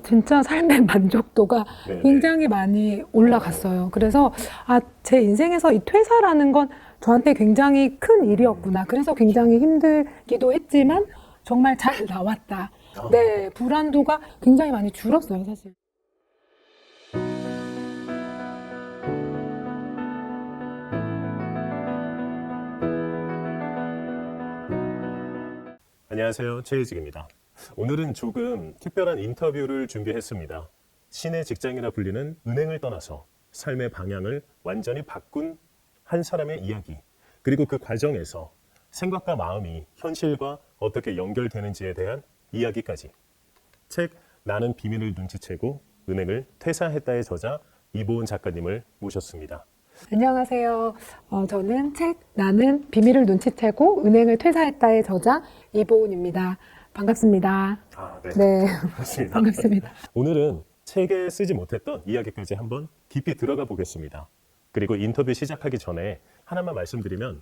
진짜 삶의 만족도가 네네. 굉장히 많이 올라갔어요. 그래서 제 인생에서 이 퇴사라는 건 저한테 굉장히 큰 일이었구나. 그래서 굉장히 힘들기도 했지만 정말 잘 나왔다. 네, 불안도가 굉장히 많이 줄었어요, 사실. 안녕하세요, 최일직입니다. 오늘은 조금 특별한 인터뷰를 준비했습니다. 신의 직장이라 불리는 은행을 떠나서 삶의 방향을 완전히 바꾼 한 사람의 이야기, 그리고 그 과정에서 생각과 마음이 현실과 어떻게 연결되는지에 대한 이야기까지. 책 나는 비밀을 눈치채고 은행을 퇴사했다의 저자 이보은 작가님을 모셨습니다. 안녕하세요. 저는 책 나는 비밀을 눈치채고 은행을 퇴사했다의 저자 이보은입니다. 반갑습니다. 네. 네, 반갑습니다. 반갑습니다. 오늘은 책에 쓰지 못했던 이야기까지 한번 깊이 들어가 보겠습니다. 그리고 인터뷰 시작하기 전에 하나만 말씀드리면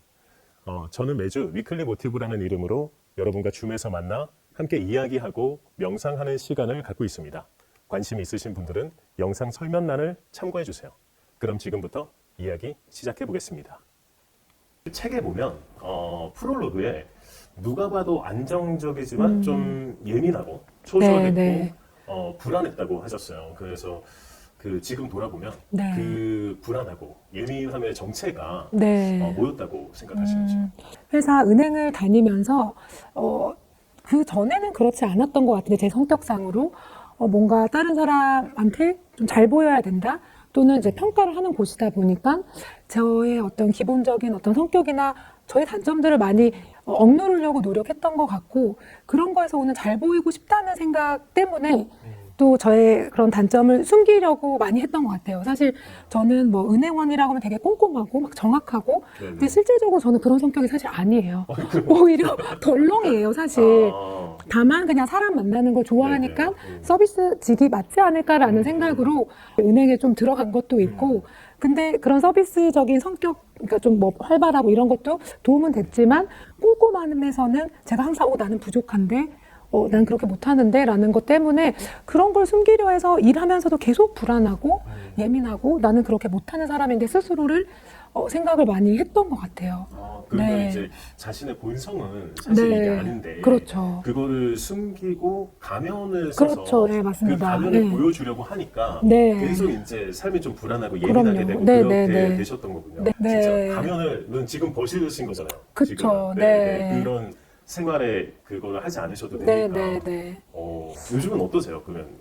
저는 매주 위클리 모티브라는 이름으로 여러분과 줌에서 만나 함께 이야기하고 명상하는 시간을 갖고 있습니다. 관심 있으신 분들은 영상 설명란을 참고해 주세요. 그럼 지금부터 이야기 시작해 보겠습니다. 책에 보면 프롤로그에 누가 봐도 안정적이지만 좀 예민하고 초조했고 네. 불안했다고 하셨어요. 그래서 지금 돌아보면 네. 그 불안하고 예민함의 정체가 네. 뭐였다고 생각하시는지. 회사 은행을 다니면서 그 전에는 그렇지 않았던 것 같은데 제 성격상으로 뭔가 다른 사람한테 좀 잘 보여야 된다 또는 이제 평가를 하는 곳이다 보니까 저의 어떤 기본적인 어떤 성격이나 저의 단점들을 많이 억누르려고 노력했던 것 같고 그런 거에서 오는 잘 보이고 싶다는 생각 때문에 또 저의 그런 단점을 숨기려고 많이 했던 것 같아요. 사실 저는 뭐 은행원이라고 하면 되게 꼼꼼하고 막 정확하고 근데 실질적으로 저는 그런 성격이 사실 아니에요. 오히려 덜렁이에요, 사실. 다만 그냥 사람 만나는 걸 좋아하니까 서비스직이 맞지 않을까라는 생각으로 은행에 좀 들어간 것도 있고 근데 그런 서비스적인 성격 그러니까 좀 뭐 활발하고 이런 것도 도움은 됐지만 꼼꼼함에서는 제가 항상 나는 부족한데 난 그렇게 못하는데 라는 것 때문에 그런 걸 숨기려 해서 일하면서도 계속 불안하고 예민하고 나는 그렇게 못하는 사람인데 스스로를 생각을 많이 했던 것 같아요. 그러면 네. 이제 자신의 본성은 사실 네. 이게 아닌데 그렇죠. 그거를 숨기고 가면을 써서 그렇죠. 네, 맞습니다. 그 가면을 네. 보여주려고 하니까 네. 계속 이제 삶이 좀 불안하고 예민하게 그럼요. 되고 네, 그렇게 네, 네. 되셨던 거군요. 네. 진짜 네. 가면을 지금 벗으신 거잖아요. 그쵸. 지금은. 네. 그런 생활에 그거를 하지 않으셔도 네, 되니까. 네, 네. 요즘은 어떠세요? 그러면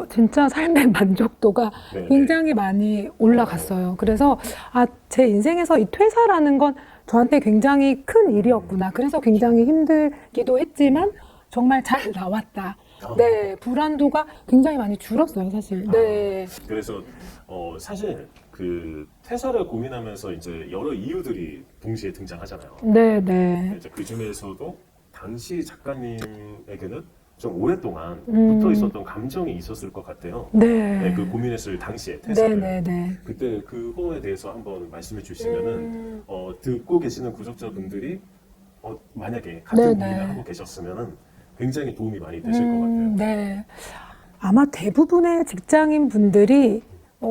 진짜 삶의 만족도가 네, 굉장히 많이 올라갔어요. 그래서 제 인생에서 이 퇴사라는 건 저한테 굉장히 큰 일이었구나. 그래서 굉장히 힘들기도 했지만 정말 잘 나왔다. 네, 불안도가 굉장히 많이 줄었어요, 사실. 네. 그래서 사실 그 퇴사를 고민하면서 이제 여러 이유들이 동시에 등장하잖아요. 네, 네. 이제 그 중에서도 당시 작가님에게는 좀 오랫동안 붙어 있었던 감정이 있었을 것 같아요. 네. 네, 그 고민했을 당시에 네, 퇴사를. 네, 네. 그때 그거에 대해서 한번 말씀해 주시면은 듣고 계시는 구독자분들이 만약에 같은 네, 고민을 네. 하고 계셨으면은 굉장히 도움이 많이 되실 것 같아요. 네. 아마 대부분의 직장인 분들이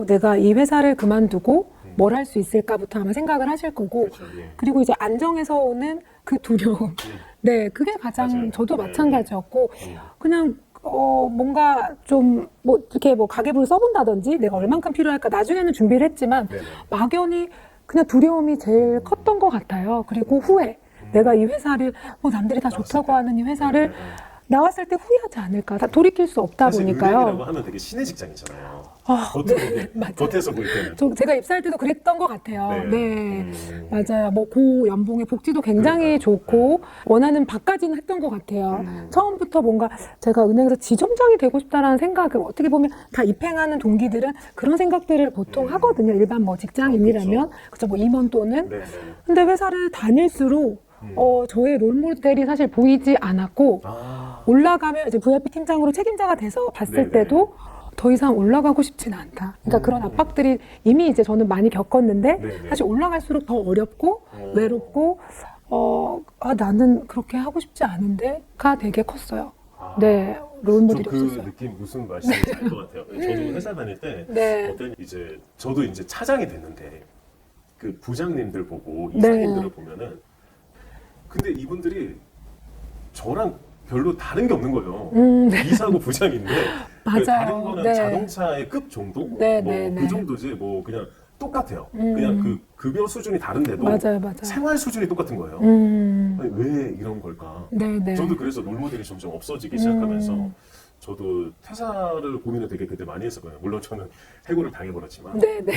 내가 이 회사를 그만두고 뭘 할 수 있을까부터 아마 생각을 하실 거고 그렇죠, 예. 그리고 이제 안정에서 오는 그 두려움. 네, 그게 가장 맞아요. 저도 네, 마찬가지였고 그냥 뭔가 좀 뭐 이렇게 뭐 가계부를 써본다든지 내가 얼만큼 필요할까 나중에는 준비를 했지만 네네. 막연히 그냥 두려움이 제일 컸던 것 같아요. 그리고 후회. 내가 이 회사를 남들이 다 좋다고 하는 이 회사를 나왔을 때 후회하지 않을까. 다 돌이킬 수 없다 사실 보니까요. 은행이라고 하면 되게 신의 직장이잖아요. 맞아요. 겉에서 볼 때는. 제가 입사할 때도 그랬던 것 같아요. 네. 네, 맞아요. 뭐 고 연봉의 복지도 굉장히 좋고 원하는 바까지는 했던 것 같아요. 처음부터 뭔가 제가 은행에서 지점장이 되고 싶다라는 생각을 어떻게 보면 다 입행하는 동기들은 그런 생각들을 보통 하거든요. 일반 뭐 직장인이라면 그렇죠. 뭐 임원 또는. 네. 근데 회사를 다닐수록 저의 롤모델이 사실 보이지 않았고 올라가면 이제 VIP 팀장으로 책임자가 돼서 봤을 네네. 때도 더 이상 올라가고 싶지는 않다. 그러니까 그런 압박들이 이미 이제 저는 많이 겪었는데 네네. 사실 올라갈수록 더 어렵고 외롭고 나는 그렇게 하고 싶지 않은데가 되게 컸어요. 네, 롤모델이 그 없었어요. 느낌 무슨 말씀인지 알 것 같아요. 저도 회사 다닐 때 네. 어떤 이제 저도 이제 차장이 됐는데 그 부장님들 보고 이사님들을 보면은 근데 이분들이 저랑 별로 다른 게 없는 거예요. 네. 이사고 부장인데 맞아요. 다른 거는 네. 자동차의 급 정도? 네, 뭐 네, 그 네. 정도지 뭐 그냥 똑같아요. 그냥 그 급여 수준이 다른데도 맞아요, 맞아요. 생활 수준이 똑같은 거예요. 아니, 왜 이런 걸까? 네, 네. 저도 그래서 롤모델이 점점 없어지기 시작하면서 저도 퇴사를 고민을 되게 그때 많이 했었거든요. 물론 저는 해고를 당해버렸지만. 네, 네.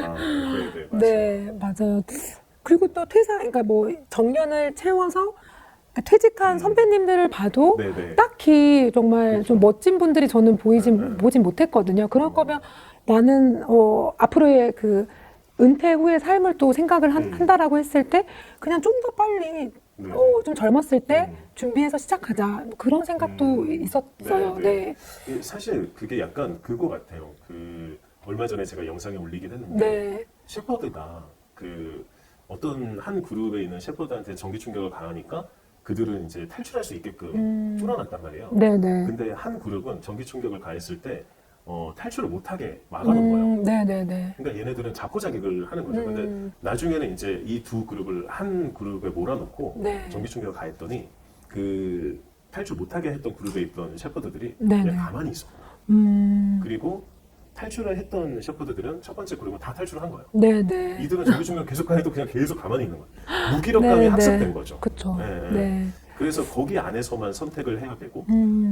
아, 네, 네, 맞아요. 네, 맞아요. 그리고 또 퇴사, 그러니까 뭐 정년을 채워서 퇴직한 선배님들을 봐도 네, 네. 딱히 정말 좀 멋진 분들이 저는 보진 못했거든요. 그럴 거면 나는 앞으로의 그 은퇴 후의 삶을 또 생각을 한다라고 했을 때 그냥 좀 더 빨리 네. 좀 젊었을 때 준비해서 시작하자 뭐 그런 생각도 있었어요. 네, 네. 네. 사실 그게 약간 그거 같아요. 그 얼마 전에 제가 영상에 올리긴 했는데 네. 셰퍼드가 그 어떤 한 그룹에 있는 셰퍼드한테 전기 충격을 가하니까 그들은 이제 탈출할 수 있게끔 뚫어놨단 말이에요. 네, 네. 근데 한 그룹은 전기 충격을 가했을 때 탈출을 못하게 막아놓은 거예요. 네, 네, 네. 그러니까 얘네들은 자포자기를 하는 거죠. 근데 나중에는 이제 이 두 그룹을 한 그룹에 몰아놓고 네. 전기 충격을 가했더니 그 탈출 못하게 했던 그룹에 있던 셰퍼드들이 네, 그냥 네. 가만히 있어. 그리고 탈출을 했던 셰퍼드들은 첫 번째 그룹은 다 탈출을 한 거예요. 네, 네. 이들은 전기 충격 계속 가해도 그냥 계속 가만히 있는 거예요. 무기력감이 네, 학습된 네. 거죠. 그쵸. 네, 네. 네. 그래서 거기 안에서만 선택을 해야 되고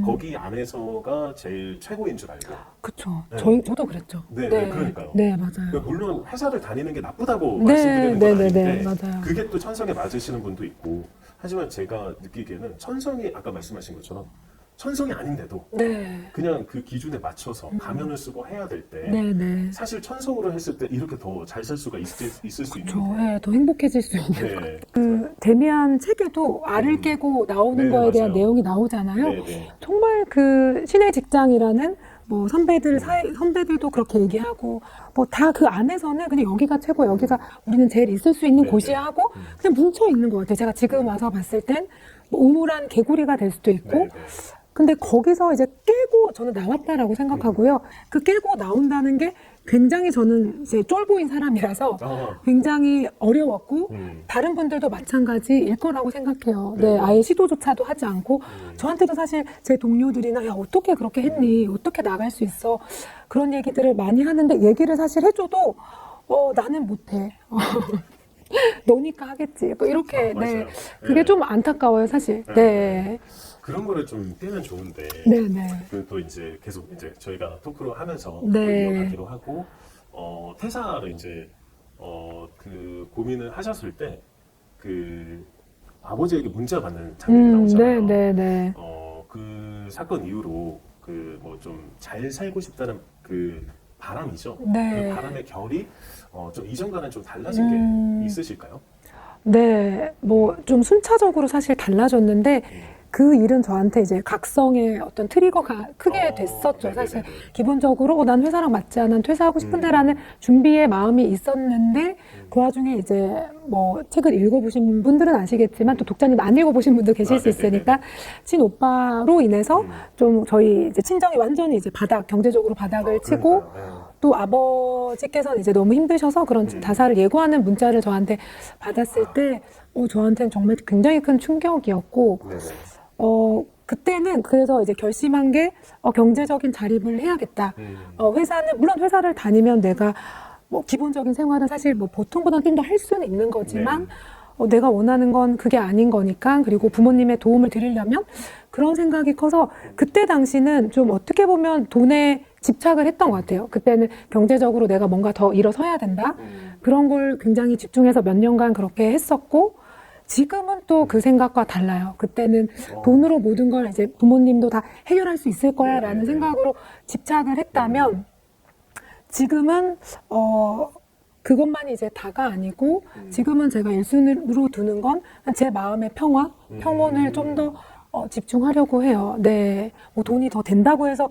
거기 안에서가 제일 최고인 줄 알고. 그쵸. 네. 저도 그랬죠. 네, 네, 그러니까요. 네, 맞아요. 그러니까 물론 회사를 다니는 게 나쁘다고 네, 말씀드리는 건 네, 네, 아닌데 네, 맞아요. 그게 또 천성에 맞으시는 분도 있고 하지만 제가 느끼기에는 천성이 아까 말씀하신 것처럼 천성이 아닌데도 네. 그냥 그 기준에 맞춰서 가면을 쓰고 해야 될 때 네, 네. 사실 천성으로 했을 때 이렇게 더 잘 살 수가 있을 수 저, 있는데 네, 더 행복해질 수 있는. 네. 그 데미안 책에도 알을 깨고 나오는 네, 거에 대한 맞아요. 내용이 나오잖아요. 네, 네. 정말 그 신의 직장이라는 뭐 선배들도 그렇게 얘기하고 뭐 다 그 안에서는 그냥 여기가 최고, 여기가 우리는 제일 있을 수 있는 네, 곳이야 네. 하고 그냥 뭉쳐 있는 것 같아요. 제가 지금 와서 봤을 땐 뭐 우물한 개구리가 될 수도 있고 네, 네. 근데 거기서 이제 깨고 저는 나왔다라고 생각하고요. 그 깨고 나온다는 게 굉장히 저는 이제 쫄보인 사람이라서 아. 굉장히 어려웠고 음. 다른 분들도 마찬가지일 거라고 생각해요. 네, 네. 아예 시도조차도 하지 않고 저한테도 사실 제 동료들이나 야 어떻게 그렇게 했니? 어떻게 나갈 수 있어? 그런 얘기들을 많이 하는데 얘기를 사실 해줘도 나는 못해. 너니까 하겠지. 뭐 이렇게 맞아요. 네, 그게 네. 좀 안타까워요, 사실. 네, 그런 거를 좀 깨면 좋은데 네, 네. 그 또 이제 계속 이제 저희가 토크로 하면서 네. 또 이어가기로 하고 퇴사를 이제 그 고민을 하셨을 때 그 아버지에게 문자 받는 장면이 나오잖아요. 네, 네, 네. 그 사건 이후로 그 뭐 좀 잘 살고 싶다는 그 바람이죠. 네. 그 바람의 결이 좀 이전과는 좀 달라진 게 있으실까요? 네, 뭐 좀 순차적으로 사실 달라졌는데 그 일은 저한테 이제 각성의 어떤 트리거가 크게 됐었죠. 네네네네. 사실 기본적으로 난 회사랑 맞지 않아 퇴사하고 싶은데라는 준비의 마음이 있었는데 그 와중에 이제 뭐 책을 읽어보신 분들은 아시겠지만 또 독자님 안 읽어보신 분도 계실 수 네네네네. 있으니까 친오빠로 인해서 좀 저희 이제 친정이 완전히 이제 경제적으로 바닥을 치고 그러니까요. 또 아버지께서는 이제 너무 힘드셔서 그런 자살을 예고하는 문자를 저한테 받았을 때 저한테는 정말 굉장히 큰 충격이었고 네네. 그때는 그래서 이제 결심한 게 경제적인 자립을 해야겠다. 물론 회사를 다니면 내가 뭐 기본적인 생활은 사실 뭐 보통보다는 좀 더 할 수는 있는 거지만 내가 원하는 건 그게 아닌 거니까 그리고 부모님의 도움을 드리려면 그런 생각이 커서 그때 당시는 좀 어떻게 보면 돈에 집착을 했던 것 같아요. 그때는 경제적으로 내가 뭔가 더 일어서야 된다. 그런 걸 굉장히 집중해서 몇 년간 그렇게 했었고 지금은 또 그 생각과 달라요. 그때는 돈으로 모든 걸 이제 부모님도 다 해결할 수 있을 거야 라는 생각으로 집착을 했다면 지금은 그것만이 이제 다가 아니고 지금은 제가 1순위로 두는 건 제 마음의 평온을 좀 더 집중하려고 해요. 네, 뭐 돈이 더 된다고 해서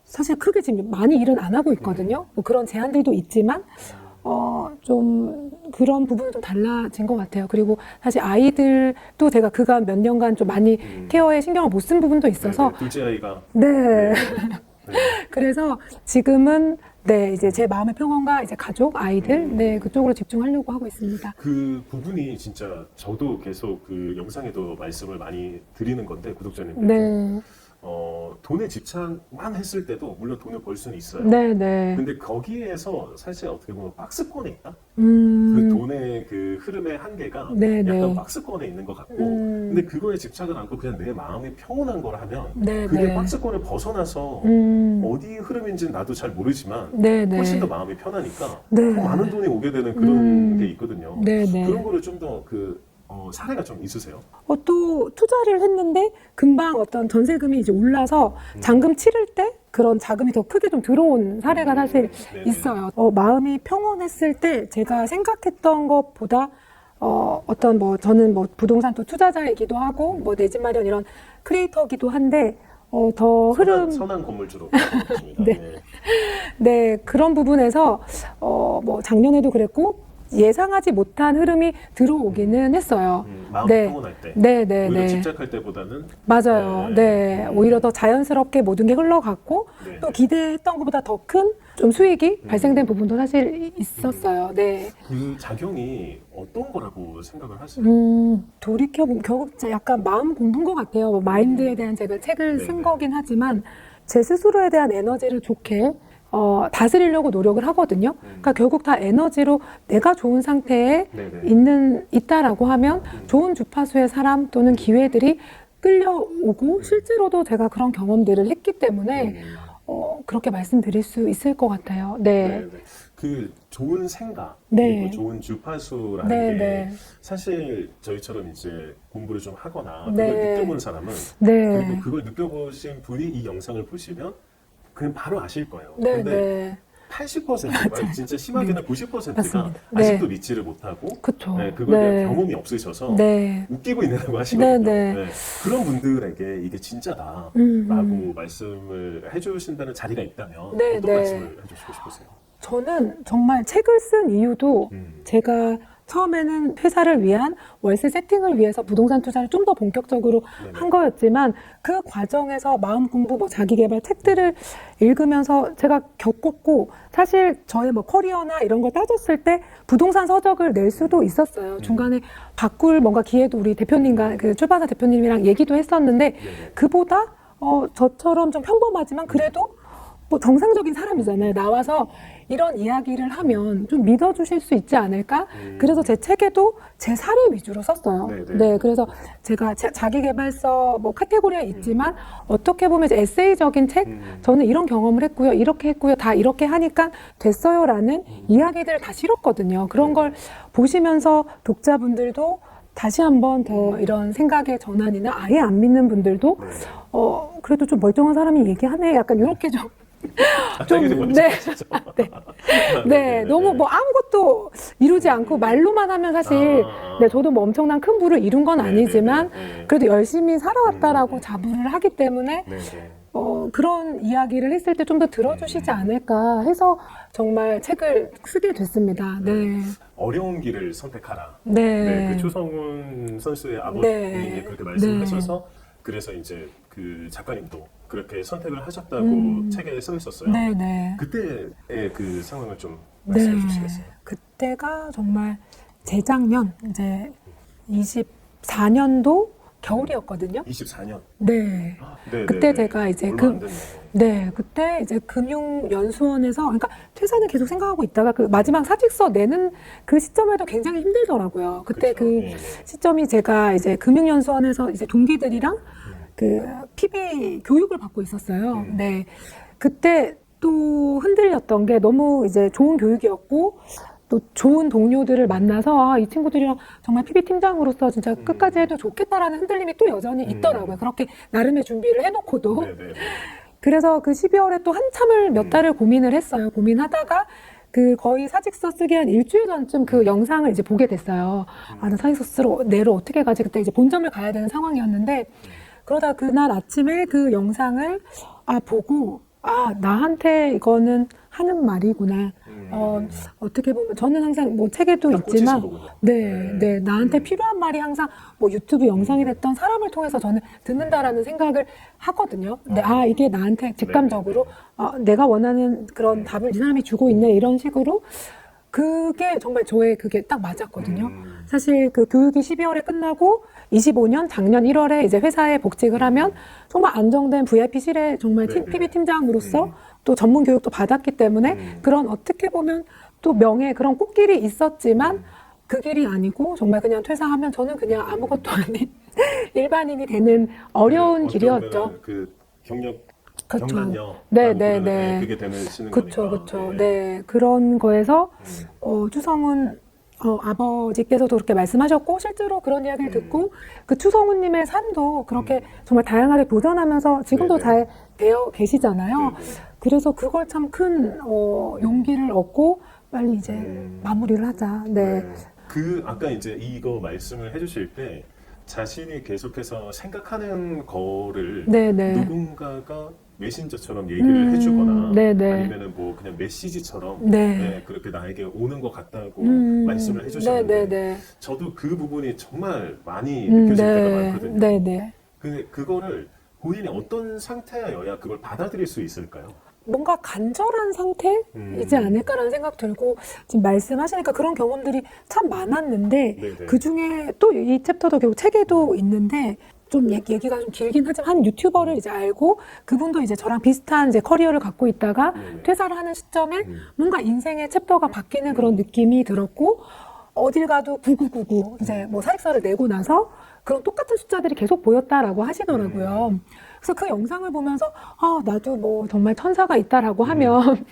사실 크게 지금 많이 일은 안 하고 있거든요. 뭐 그런 제한들도 있지만 좀 그런 부분은 좀 달라진 것 같아요. 그리고 사실 아이들도 제가 그간 몇 년간 좀 많이 케어에 신경을 못 쓴 부분도 있어서 네네, 둘째 아이가 네. 네. 그래서 지금은 네, 이제 제 마음의 평온과 이제 가족, 아이들, 네, 그쪽으로 집중하려고 하고 있습니다. 그 부분이 진짜 저도 계속 그 영상에도 말씀을 많이 드리는 건데 구독자님들 네, 돈에 집착만 했을 때도 물론 돈을 벌 수는 있어요. 네, 네. 근데 거기에서 사실 어떻게 보면 박스권에 있다? 그 음, 돈의 그 흐름의 한계가 네, 약간 네. 박스권에 있는 것 같고 근데 그거에 집착을 않고 그냥 내 마음이 평온한 걸 하면 네, 그게 네. 박스권을 벗어나서 어디 흐름인지는 나도 잘 모르지만 네, 네. 훨씬 더 마음이 편하니까 네. 더 많은 돈이 오게 되는 그런 게 있거든요. 네, 네. 그런 거를 좀 더 사례가 좀 있으세요? 또 투자를 했는데 금방 어떤 전세금이 이제 올라서 잔금 치를 때 그런 자금이 더 크게 좀 들어온 사례가 사실 네네. 있어요. 마음이 평온했을 때 제가 생각했던 것보다 어떤 뭐 저는 뭐 부동산 또 투자자이기도 하고 뭐 내 집 마련 이런 크리에이터기도 한데 더 흐름 선한 건물주로 있습니다. 네. 네, 그런 부분에서, 뭐, 작년에도 그랬고, 예상하지 못한 흐름이 들어오기는 했어요. 마음이 네. 평온할 때 네, 네, 오히려 네. 집착할 때보다는 맞아요. 네. 오히려 더 자연스럽게 모든 게 흘러갔고, 네. 또 기대했던 것보다 더 큰 좀 수익이 발생된 부분도 사실 있었어요. 네. 그 작용이 어떤 거라고 생각을 하세요? 돌이켜보면 결국 약간 마음 공부인 것 같아요. 뭐 마인드에 대한 제가 책을 쓴 네네. 거긴 하지만 제 스스로에 대한 에너지를 좋게 다스리려고 노력을 하거든요. 그러니까 결국 다 에너지로 내가 좋은 상태에 네네. 있다라고 하면 좋은 주파수의 사람 또는 기회들이 끌려오고 실제로도 제가 그런 경험들을 했기 때문에 그렇게 말씀드릴 수 있을 것 같아요. 네. 네, 네. 그 좋은 생각 네. 그리고 좋은 주파수라는 네, 게 네. 사실 저희처럼 이제 공부를 좀 하거나 네. 그걸 느껴본 사람은 네. 그리고 그걸 느껴보신 분이 이 영상을 보시면 그냥 바로 아실 거예요. 네, 근데 네. 80%가 진짜 심하게는 90%가 맞습니다. 아직도 네. 믿지를 못하고 그쵸. 그거에 대한 네. 경험이 없으셔서 네. 웃기고 있느라고 하시거든요. 네, 네. 그런 분들에게 이게 진짜다라고 말씀을 해주신다는 자리가 있다면 네, 어떤 네. 말씀을 해주시고 싶으세요? 저는 정말 책을 쓴 이유도 제가 처음에는 회사를 위한 월세 세팅을 위해서 부동산 투자를 좀 더 본격적으로 네네. 한 거였지만 그 과정에서 마음 공부, 뭐 자기 개발 책들을 읽으면서 제가 겪었고 사실 저의 뭐 커리어나 이런 걸 따졌을 때 부동산 서적을 낼 수도 있었어요. 중간에 바꿀 뭔가 기회도 우리 대표님과 그 출판사 대표님이랑 얘기도 했었는데 네네. 그보다 저처럼 좀 평범하지만 그래도 뭐 정상적인 사람이잖아요. 나와서 이런 이야기를 하면 좀 믿어주실 수 있지 않을까? 그래서 제 책에도 제 사례 위주로 썼어요. 네네. 네, 그래서 제가 자기계발서 뭐 카테고리에 있지만 어떻게 보면 이제 에세이적인 책, 저는 이런 경험을 했고요, 이렇게 했고요, 다 이렇게 하니까 됐어요라는 이야기들을 다 실었거든요. 그런 걸 보시면서 독자분들도 다시 한번 더 이런 생각의 전환이나 아예 안 믿는 분들도 그래도 좀 멀쩡한 사람이 얘기하네. 약간 이렇게 좀 좀, 네. 네. 네. 너무 뭐 아무것도 이루지 않고 말로만 하면 사실, 네, 저도 뭐 엄청난 큰 부를 이룬 건 아니지만, 그래도 열심히 살아왔다라고 자부를 하기 때문에, 그런 이야기를 했을 때 좀 더 들어주시지 않을까 해서 정말 책을 쓰게 됐습니다. 네. 어려운 길을 선택하라. 네. 그 초성훈 선수의 아버님이 네. 그렇게 말씀하셔서 그래서 이제 그 작가님도 그렇게 선택을 하셨다고 책에 써 있었어요. 네네. 그때의 그 상황을 좀 네. 말씀해 주시겠어요? 그때가 정말 재작년, 이제 24년도 겨울이었거든요. 24년. 네. 네. 그때 제가 이제 얼마 안 됐네요. 네, 그때 이제 금융연수원에서, 그러니까 퇴사는 계속 생각하고 있다가 그 마지막 사직서 내는 그 시점에도 굉장히 힘들더라고요. 그때 그렇죠. 그 네. 시점이 제가 이제 금융연수원에서 이제 동기들이랑 그 PB 교육을 받고 있었어요. 네. 그때 또 흔들렸던 게 너무 이제 좋은 교육이었고, 또 좋은 동료들을 만나서 이 친구들이랑 정말 PB 팀장으로서 진짜 끝까지 해도 좋겠다라는 흔들림이 또 여전히 있더라고요. 그렇게 나름의 준비를 해놓고도. 네. 그래서 그 12월에 또 한참을 몇 달을 고민을 했어요. 고민하다가 그 거의 사직서 쓰기 한 일주일 전쯤 그 영상을 이제 보게 됐어요. 아, 나 사직서 내로 어떻게 가지? 그때 이제 본점을 가야 되는 상황이었는데 그러다 그날 아침에 그 영상을 보고 나한테 이거는 하는 말이구나. 어떻게 보면 저는 항상 뭐 책에도 딱 꽂히신 있지만 거군요. 네, 나한테 필요한 말이 항상 뭐 유튜브 영상이 됐던 사람을 통해서 저는 듣는다라는 생각을 하거든요. 근데 이게 나한테 직감적으로 내가 원하는 그런 답을 이 사람이 주고 있네 이런 식으로 그게 정말 저의 그게 딱 맞았거든요. 사실 그 교육이 12월에 끝나고 25년 작년 1월에 이제 회사에 복직을 하면 정말 안정된 VIP실에 정말 PB 팀장으로서 또 전문 교육도 받았기 때문에 그런 어떻게 보면 또 명예 그런 꽃길이 있었지만 그 길이 아니고 정말 그냥 퇴사하면 저는 그냥 아무것도 아닌 일반인이 되는 어려운 길이었죠. 그 경력 그쵸. 경단녀 네. 그게 되시는 그쵸. 거니까. 네, 그런 거에서 추성훈 아버지께서도 그렇게 말씀하셨고 실제로 그런 이야기를 듣고 그 추성훈님의 삶도 그렇게 정말 다양하게 도전하면서 지금도 네네. 잘 되어 계시잖아요. 네네. 그래서 그걸 참 큰 용기를 얻고 빨리 이제 마무리를 하자. 네. 그 아까 이제 이거 말씀을 해주실 때 자신이 계속해서 생각하는 거를 네네. 누군가가 메신저처럼 얘기를 해주거나 네네. 아니면은 뭐 그냥 메시지처럼 네. 그렇게 나에게 오는 것 같다고 말씀을 해주셨는데 네네네. 저도 그 부분이 정말 많이 느껴질 때가 많거든요. 네네. 근데 그거를 본인이 어떤 상태여야 그걸 받아들일 수 있을까요? 뭔가 간절한 상태이지 않을까라는 생각 들고 지금 말씀하시니까 그런 경험들이 참 많았는데 네네. 그 중에 또 이 챕터도 결국 책에도 있는데 좀 얘기가 좀 길긴 하지만 한 유튜버를 이제 알고 그분도 이제 저랑 비슷한 이제 커리어를 갖고 있다가 네네. 퇴사를 하는 시점에 뭔가 인생의 챕터가 바뀌는 그런 느낌이 들었고 어딜 가도 9999 이제 뭐 사직서를 내고 나서 그런 똑같은 숫자들이 계속 보였다라고 하시더라고요. 그래서 그 영상을 보면서 나도 뭐 정말 천사가 있다라고 하면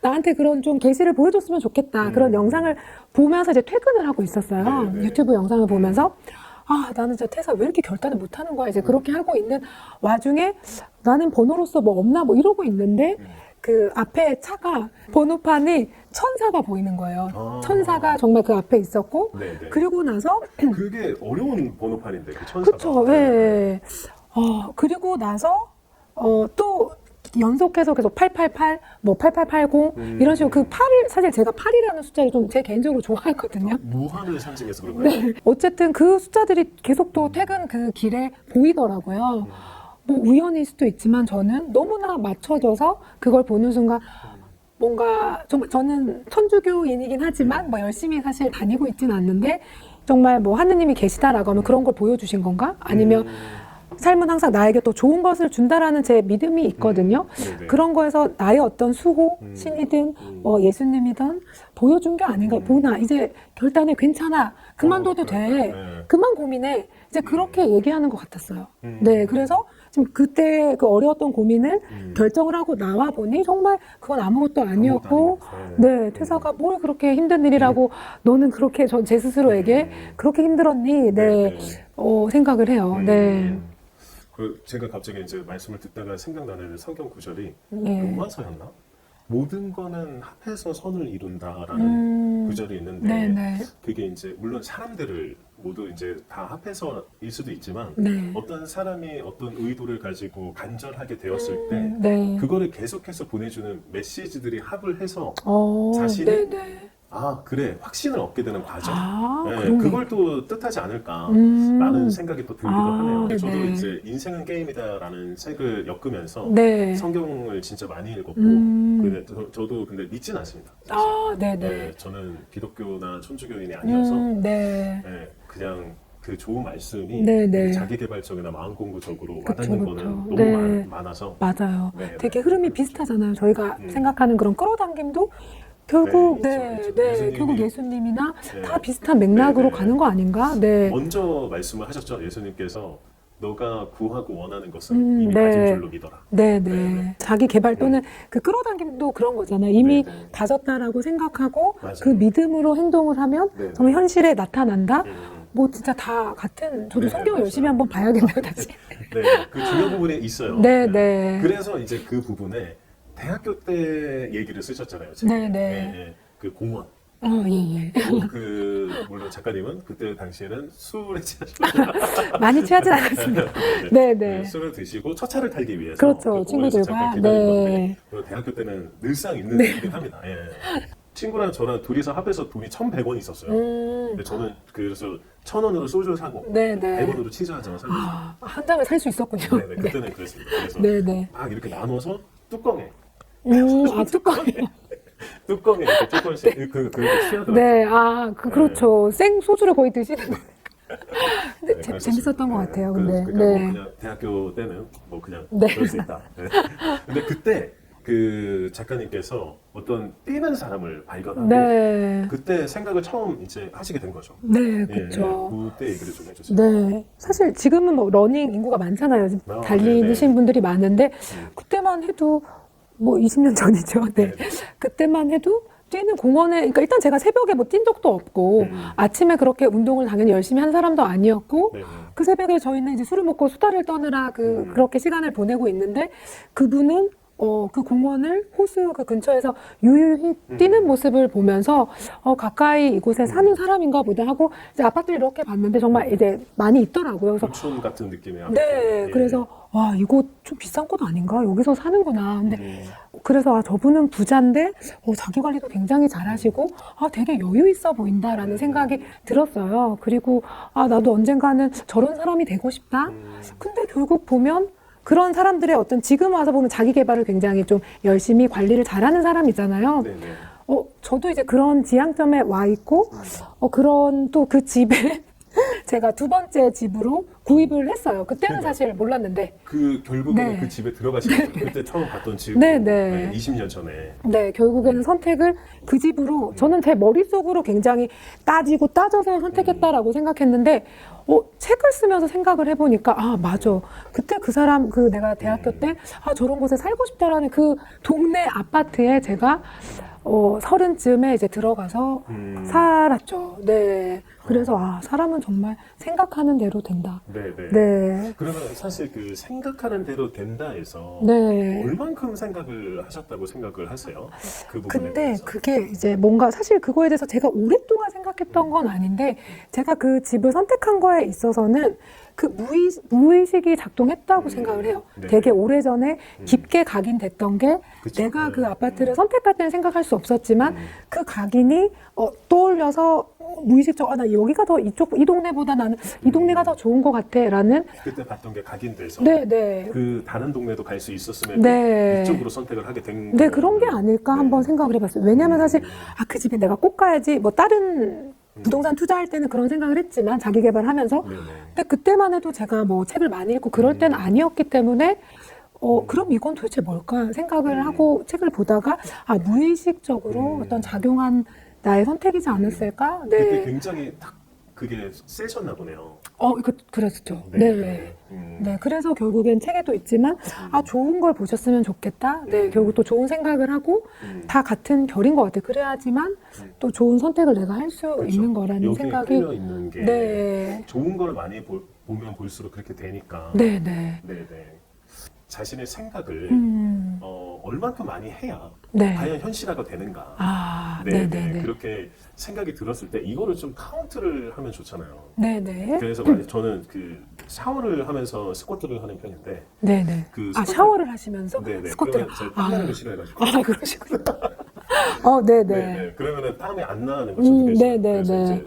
나한테 그런 좀 계시를 보여줬으면 좋겠다. 그런 영상을 보면서 이제 퇴근을 하고 있었어요. 네네. 유튜브 영상을 보면서 나는 진짜 퇴사 왜 이렇게 결단을 못하는 거야. 이제 그렇게 하고 있는 와중에 나는 번호로서 뭐 없나 뭐 이러고 있는데 그 앞에 차가 번호판이 천사가 보이는 거예요. 천사가 정말 그 앞에 있었고 네네. 그리고 나서 그게 어려운 번호판인데 그 천사가. 그쵸, 예. 그리고 나서, 또 연속해서 계속 888, 뭐 8880, 이런 식으로 그 8을, 사실 제가 8이라는 숫자를 좀 제 개인적으로 좋아했거든요. 무한을 상징해서 그런가요? 어쨌든 그 숫자들이 계속 또 퇴근 그 길에 보이더라고요. 뭐 우연일 수도 있지만 저는 너무나 맞춰져서 그걸 보는 순간 뭔가 정말 저는 천주교인이긴 하지만 뭐 열심히 사실 다니고 있지는 않는데 정말 뭐 하느님이 계시다라고 하면 그런 걸 보여주신 건가? 아니면 삶은 항상 나에게 또 좋은 것을 준다라는 제 믿음이 있거든요. 네네. 그런 거에서 나의 어떤 수호, 신이든 뭐 예수님이든 보여준 게 아닌가. 보나 이제 결단해 괜찮아. 그만둬도 돼. 네. 그만 고민해. 이제 그렇게 얘기하는 것 같았어요. 네, 그래서 지금 그때 그 어려웠던 고민을 결정을 하고 나와 보니 정말 그건 아무것도 아니었고, 아무것도 아니었어요. 네, 퇴사가 뭘 그렇게 힘든 일이라고 너는 그렇게 제 스스로에게 그렇게 힘들었니? 네, 생각을 해요. 네. 제가 갑자기 이제 말씀을 듣다가 생각나는 성경 구절이 네. 로마서였나? 모든 거는 합해서 선을 이룬다라는 구절이 있는데 네네. 그게 이제 물론 사람들을 모두 이제 다 합해서일 수도 있지만 네. 어떤 사람이 어떤 의도를 가지고 간절하게 되었을 때 네. 그거를 계속해서 보내주는 메시지들이 합을 해서 자신이 네네. 그래 확신을 얻게 되는 과정 그런 게 그걸 또 뜻하지 않을까라는 생각이 또 들기도 하네요. 네. 저도 이제 인생은 게임이다라는 책을 엮으면서 네. 성경을 진짜 많이 읽었고 근데 저도 근데 믿진 않습니다. 네네. 저는 기독교나 천주교인이 아니어서 네. 그냥 그 좋은 말씀이 네네. 되게 자기개발적이나 마음공부적으로 와닿는 거는 너무 네. 많아서 맞아요. 네, 되게 흐름이 비슷하잖아요. 저희가 생각하는 그런 끌어당김도 결국 있죠. 결국 예수님이나 네. 다 비슷한 맥락으로 네. 가는 거 아닌가? 네. 먼저 말씀을 하셨죠. 예수님께서 너가 구하고 원하는 것은 이미 가진 줄로 믿어라. 네네. 자기 개발 또는 그 끌어당김도 그런 거잖아요. 이미 네네. 가졌다라고 생각하고 맞아요. 그 믿음으로 행동을 하면 네네. 정말 현실에 나타난다? 뭐 진짜 다 같은, 저도 네, 성경을 맞아요. 열심히 한번 봐야겠네요, 다시. 네, 그 중요 부분에 있어요. 네. 그래서 이제 그 부분에 대학교 때 얘기를 쓰셨잖아요. 책에. 네. 그 공원. 예. 물론 작가님은 그때 당시에는 술에 취하셨죠. 많이 취하진 않았습니다. 네, 네. 술을 드시고 첫 차를 탈기 위해서 그렇죠. 공원에서 친구들과. 잠깐 기다린 건데 네. 대학교 때는 늘상 있는 일이긴 합니다. 예. 친구랑 저랑 둘이서 합해서 돈이 1,100원 있었어요. 근데 저는 그래서 1,000원으로 소주를 사고 네, 네. 100원으로 치즈 한 잔을 사고 한 장을 살 수 있었군요. 네네, 그때는 그랬습니다. 그래서 네, 네. 막 이렇게 나눠서 뚜껑에 뚜껑이. 뚜껑에 이렇게 조금씩 그렇게 취하더라고요. 네, 그렇죠. 생 소주를 거의 드시는 거. 네, 재밌었던 것 같아요. 근데. 그러니까 뭐 네. 그냥 대학교 때는 뭐 그냥 네. 그럴 수 있다. 네. 근데 그때 그 작가님께서 어떤 뛰는 사람을 발견하고 네. 그때 생각을 처음 이제 하시게 된 거죠. 네, 예, 그렇죠. 그때 얘기를 좀 해주세요. 네. 사실 지금은 뭐 러닝 인구가 많잖아요. 달리시는 분들이 많은데 그때만 해도 뭐 20년 전이죠. 네. 그때만 해도 뛰는 공원에, 그러니까 일단 제가 새벽에 뭐 뛴 적도 없고 아침에 그렇게 운동을 당연히 열심히 한 사람도 아니었고 네. 그 새벽에 저희는 이제 술을 먹고 수다를 떠느라 그렇게 시간을 보내고 있는데 그분은 그 공원을 호수 그 근처에서 유유히 뛰는 모습을 보면서 가까이 이곳에 사는 사람인가 보다 하고 이제 아파트를 이렇게 봤는데 정말 이제 많이 있더라고요. 그래서 촌 같은 느낌의 네, 예. 그래서 와 이곳 좀 비싼 곳 아닌가? 여기서 사는구나. 근데 그래서 저분은 부자인데 자기 관리도 굉장히 잘하시고 되게 여유 있어 보인다라는 생각이 들었어요. 그리고 나도 언젠가는 저런 사람이 되고 싶다. 근데 결국 보면 그런 사람들의 어떤 지금 와서 보면 자기 개발을 굉장히 좀 열심히 관리를 잘하는 사람이잖아요. 네네. 저도 이제 그런 지향점에 와 있고 그런 또 그 집에 제가 두 번째 집으로 구입을 했어요. 그때는 사실 몰랐는데. 결국에는 네. 그 집에 들어가신 거죠. 그때 처음 봤던 집. 네, 네. 20년 전에. 네, 결국에는 선택을 그 집으로 저는 제 머릿속으로 굉장히 따지고 따져서 선택했다라고 생각했는데 책을 쓰면서 생각을 해보니까 맞아. 그때 그 사람 내가 대학교 때 저런 곳에 살고 싶다라는 그 동네 아파트에 제가 30쯤에 이제 들어가서 살았죠. 네. 그래서 사람은 정말 생각하는 대로 된다. 네네. 네. 그러면 사실 그 생각하는 대로 된다 해서 네. 얼만큼 생각을 하셨다고 생각을 하세요? 그 부분에 근데 대해서. 그게 이제 뭔가 사실 그거에 대해서 제가 오랫동안 생각했던 건 아닌데 제가 그 집을 선택한 거에 있어서는 그 무의식이 작동했다고 생각을 해요. 네. 되게 오래전에 깊게 각인됐던 게 그쵸. 내가 그 네. 아파트를 선택할 때는 생각할 수 없었지만 그 각인이 떠올려서 무의식적으로 나 여기가 더 이 동네보다 나는 이 동네가 더 좋은 것 같아 라는 그때 봤던 게 각인돼서 네. 그 다른 동네도 갈 수 있었으면 네. 이쪽으로 선택을 하게 된 네, 그런 게 아닐까 네. 한번 생각을 해봤어요. 왜냐면 사실, 그 집에 내가 꼭 가야지, 뭐, 다른 부동산 투자할 때는 그런 생각을 했지만, 자기 개발하면서. 네네. 근데 그때만 해도 제가 뭐, 책을 많이 읽고 그럴 때는 아니었기 때문에, 그럼 이건 도대체 뭘까 생각을 하고 책을 보다가, 무의식적으로 어떤 작용한 나의 선택이지 않았을까? 그때 네. 굉장히 딱 그게 세셨나 보네요. 그랬었죠. 네. 네. 네, 그래서 결국엔 책에도 있지만, 좋은 걸 보셨으면 좋겠다. 네, 결국 또 좋은 생각을 하고, 다 같은 결인 것 같아요. 그래야지만 또 좋은 선택을 내가 할 수 그렇죠. 있는 거라는 여기에 생각이. 끌려 있는 게 네. 좋은 걸 많이 보면 볼수록 그렇게 되니까. 네. 네네. 자신의 생각을 얼만큼 많이 해야 네. 과연 현실화가 되는가. 네네네. 그렇게 생각이 들었을 때 이거를 좀 카운트를 하면 좋잖아요. 네네. 그래서 만약 저는 그 샤워를 하면서 스쿼트를 하는 편인데 네네. 그 샤워를 하시면서 네네. 스쿼트를. 그러면 제가 땀나는 걸 싫어해가지고. 그러시구나. 네네. 네네. 그러면은 땀이 안 나는 거죠. 네네네. 그래서 이제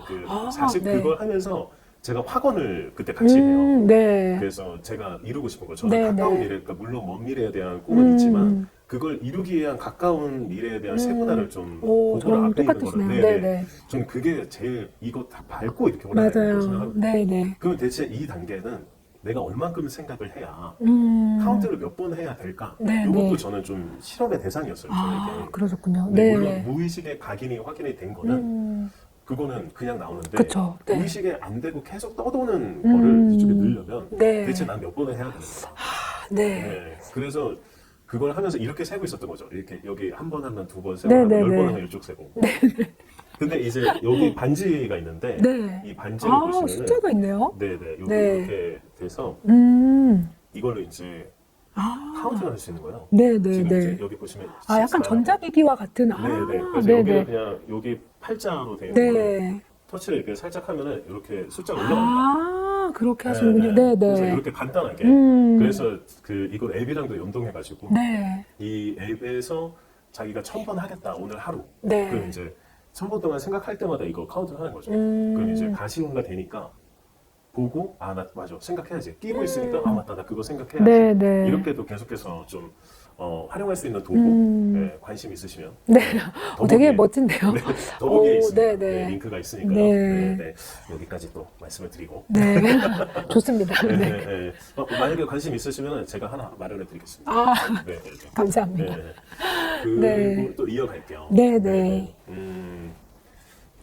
사실 네. 그걸 하면서 제가 학원을 그때 같이 해요. 네. 그래서 제가 이루고 싶은 거 저는 네, 가까운 네. 미래, 그러니까 물론 먼 미래에 대한 꿈은 있지만 그걸 이루기 위한 가까운 미래에 대한 세분화를 좀 저는 저랑 앞에 있는 똑같으시네요. 거는 네네. 저는 그게 제일 이거 다 밟고 이렇게 올라가야 된다고 맞아요. 생각하거든요. 네네. 그러면 대체 이 단계는 내가 얼만큼 생각을 해야 카운트를 몇 번 해야 될까? 네, 이것도 네. 저는 좀 실험의 대상이었어요. 저에게. 그러셨군요. 네, 네. 물론 무의식의 각인이 확인이 된 거는 그거는 그냥 나오는데 그쵸, 네. 무의식에 안 되고 계속 떠도는 거를 이쪽에 넣으려면 네. 대체 난 몇 번을 해야 되는가? 네. 네. 그래서 그걸 하면서 이렇게 세고 있었던 거죠. 이렇게 여기 한 번 하면 두 번 세고 네, 하면 네, 10번 네. 하면 이쪽 세고. 근데 이제 여기 반지가 있는데 네. 이 반지를 보시면은 숫자가 있네요. 네네 여기 네. 이렇게 돼서 음. 이걸로 이제 카운팅을 할 수 있는 거예요. 네네네. 지금 이제 여기 보시면 약간 14. 전자기기와 같은, 네네. 그래서 네네. 여기는 그냥 여기 팔자로 되어 있는 거예요. 네. 터치를 이렇게 살짝 하면은 이렇게 숫자가 올라갑니다. 그렇게 하시는군요. 그래서 네네. 이렇게 간단하게. 그래서 이걸 앱이랑도 연동해가지고 네. 이 앱에서 자기가 1000번 하겠다 오늘 하루. 네. 그럼 이제 1000번 동안 생각할 때마다 이거 카운트를 하는 거죠. 그럼 이제 가시훈가 되니까 보고 나 맞아 생각해야지. 끼고 있으니까 맞다 나 그거 생각해야지. 네네. 이렇게도 계속해서 좀 활용할 수 있는 도구 네, 관심 있으시면 네. 되게 더보기에- 멋진데요. 네, 더보기에 있습니다. 네네. 네, 링크가 있으니까요. 네. 네, 네. 여기까지 또 말씀을 드리고 네. 좋습니다. 네, 네. 네, 네. 만약에 관심 있으시면 제가 하나 마련해 드리겠습니다. 네, 네, 네. 감사합니다. 네. 그리고 네. 또 이어갈게요. 네네.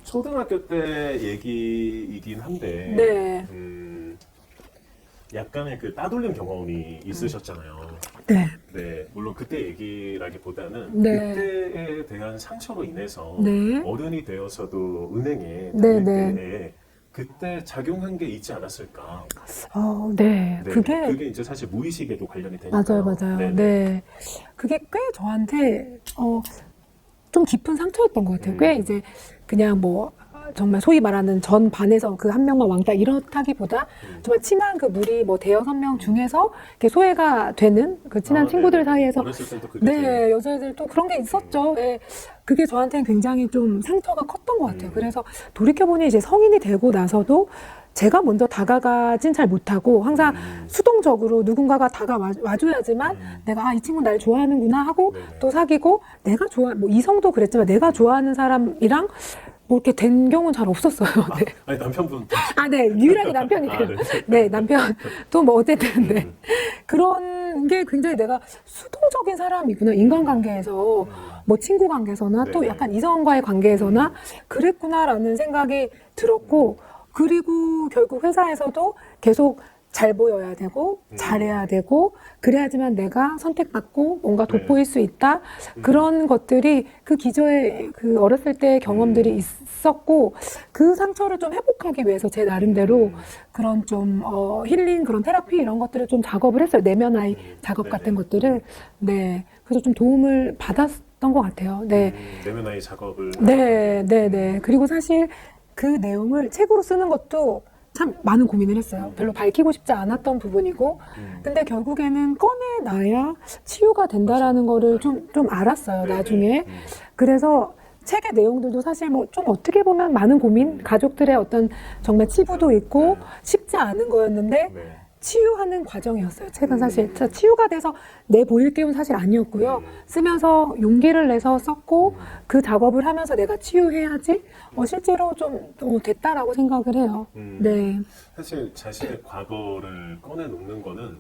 초등학교 때 얘기이긴 한데 네. 약간의 그 따돌림 경험이 있으셨잖아요. 네. 네, 물론 그때 얘기라기보다는 네. 그때에 대한 상처로 인해서 네. 어른이 되어서도 은행에 네, 다닐 네. 때에 그때 작용한 게 있지 않았을까? 네. 네, 그게 이제 사실 무의식에도 관련이 되니까요. 맞아요. 네, 네. 네. 그게 꽤 저한테, 좀 깊은 상처였던 것 같아요. 꽤 이제 그냥 뭐, 정말 소위 말하는 전 반에서 그 한 명만 왕따 이렇다기보다 정말 친한 그 무리 뭐 대여섯 명 중에서 이렇게 소외가 되는 그 친한 친구들 네네. 사이에서 어렸을 때도 그게 좀- 네, 여자애들도 그런 게 있었죠. 예. 그게 저한테는 굉장히 좀 상처가 컸던 것 같아요. 그래서 돌이켜보니 이제 성인이 되고 나서도 제가 먼저 다가가진 잘 못하고 항상 수동적으로 누군가가 다가와줘야지만 내가 이 친구 날 좋아하는구나 하고 네네. 또 사귀고 내가 뭐 이성도 그랬지만 내가 좋아하는 사람이랑 뭐 이렇게 된 경우는 잘 없었어요. 네. 아니 남편분 네. 유일하게 남편이에요. 네. 네, 남편. 또 뭐 어쨌든, 네. 그런 게 굉장히 내가 수동적인 사람이구나. 인간관계에서, 뭐 친구 관계에서나 또 네네. 약간 이성과의 관계에서나 그랬구나라는 생각이 들었고, 그리고 결국 회사에서도 계속 잘 보여야 되고, 잘해야 되고, 그래야지만 내가 선택받고 뭔가 네. 돋보일 수 있다. 그런 것들이 그 기저에 그 어렸을 때의 경험들이 있었고, 그 상처를 좀 회복하기 위해서 제 나름대로 그런 좀, 힐링, 그런 테라피 이런 것들을 좀 작업을 했어요. 내면아이 작업 네네. 같은 것들을. 네. 그래서 좀 도움을 받았던 것 같아요. 네. 내면아이 작업을 네. 그리고 사실 그 내용을 책으로 쓰는 것도 참 많은 고민을 했어요. 별로 밝히고 싶지 않았던 부분이고, 근데 결국에는 꺼내놔야 치유가 된다라는 거를 좀 알았어요, 네네. 나중에. 그래서 책의 내용들도 사실 뭐 좀 어떻게 보면 많은 고민, 가족들의 어떤 정말 치부도 있고 쉽지 않은 거였는데, 네. 치유하는 과정이었어요. 책은 사실 치유가 돼서 내보일 게임은 사실 아니었고요. 쓰면서 용기를 내서 썼고 그 작업을 하면서 내가 치유해야지 실제로 좀 됐다라고 생각을 해요. 네. 사실 자신의 과거를 꺼내놓는 거는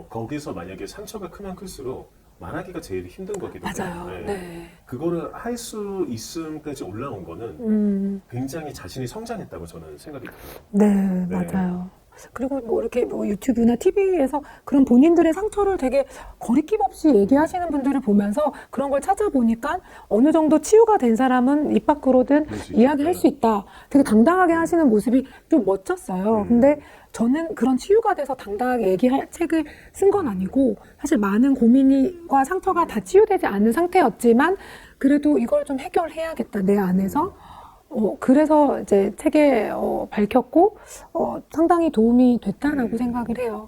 거기서 만약에 상처가 크면 클수록 말하기가 제일 힘든 거기도 해요. 맞아요. 네. 그거를 할 수 있음까지 올라온 거는 굉장히 자신이 성장했다고 저는 생각이 들어요. 네, 네. 맞아요. 그리고 뭐 이렇게 뭐 유튜브나 TV에서 그런 본인들의 상처를 되게 거리낌 없이 얘기하시는 분들을 보면서 그런 걸 찾아보니까 어느 정도 치유가 된 사람은 입 밖으로든 그럴 수 이야기할 있죠. 수 있다. 되게 당당하게 하시는 모습이 좀 멋졌어요. 근데 저는 그런 치유가 돼서 당당하게 얘기할 책을 쓴 건 아니고 사실 많은 고민과 상처가 다 치유되지 않은 상태였지만 그래도 이걸 좀 해결해야겠다, 내 안에서. 그래서 이제 책에 밝혔고, 상당히 도움이 됐다라고 생각을 해요.